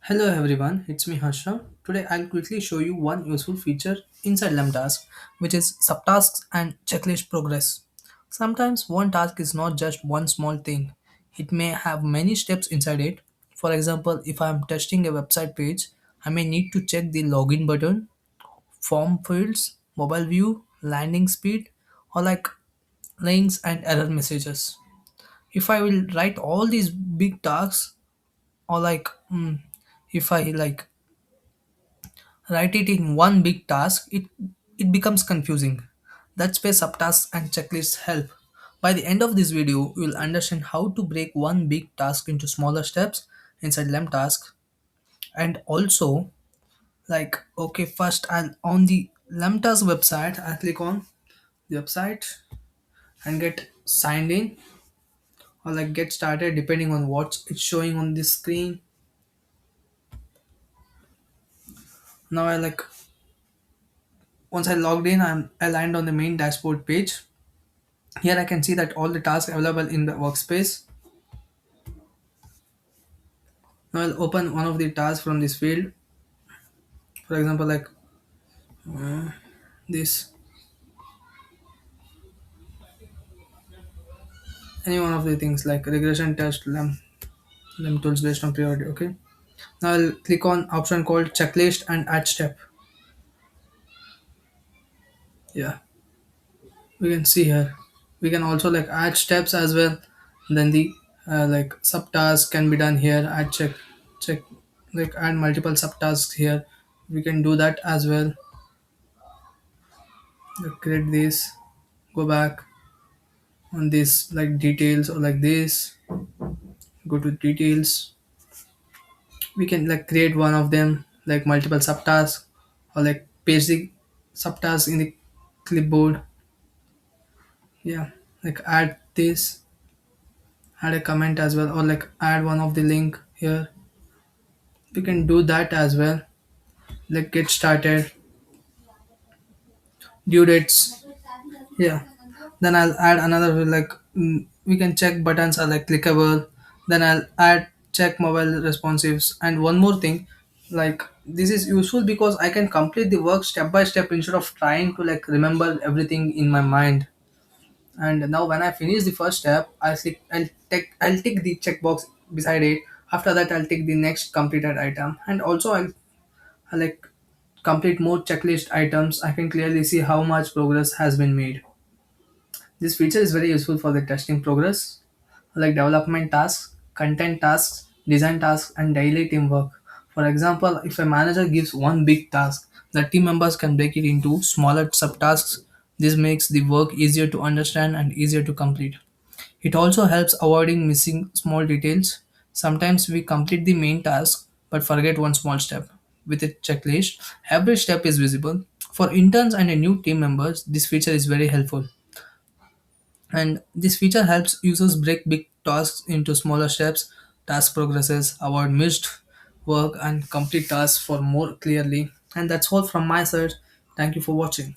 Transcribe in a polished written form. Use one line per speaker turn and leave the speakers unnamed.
Hello everyone, it's me Harsha. Today I'll quickly show you one useful feature inside LemTask, which is subtasks and checklist progress. Sometimes one task is not just one small thing. It may have many steps inside it. For example, if I'm testing a website page, I may need to check the login button, form fields, mobile view, landing speed, or like links and error messages. If I will write all these big tasks, or if I write it in one big task, it becomes confusing. That's where subtasks and checklists help. By the end of this video, you'll understand how to break one big task into smaller steps inside LemTask. And also, first I'll on the LemTask website, I'll click on the website and get signed in or like get started depending on what it's showing on the screen. Now once I logged in, I land on the main dashboard page. Here I can see that all the tasks available in the workspace. Now I'll open one of the tasks from this field. For example, this, any one of the things like regression test, lem tools based on priority. Okay. Now I'll click on option called checklist and add step. Yeah, we can see here. We can also like add steps as well. Then the subtask can be done here. Add check, like add multiple subtasks here. We can do that as well. Like create this, go back on this like details or like this, go to details. We can like create one of them like multiple subtasks or like paste the subtask in the clipboard. Yeah, like add this, add a comment as well, or like add one of the link here. We can do that as well. Like get started, due dates. Yeah, then I'll add another we can check buttons are like clickable. Then I'll add check mobile responsives. And one more thing, like this is useful because I can complete the work step by step instead of trying to like remember everything in my mind. And now when I finish the first step, I'll tick the checkbox beside it. After that I'll tick the next completed item, and also I like complete more checklist items. I can clearly see how much progress has been made. This feature is very useful for the testing progress, like development tasks, content tasks, design tasks, and daily teamwork. For example, if a manager gives one big task, the team members can break it into smaller subtasks. This makes the work easier to understand and easier to complete. It also helps avoiding missing small details. Sometimes we complete the main task but forget one small step. With a checklist, every step is visible. For interns and a new team members, this feature is very helpful. And this feature helps users break big tasks into smaller steps, task progresses, avoid missed work, and complete tasks for more clearly. And that's all from my side. Thank you for watching.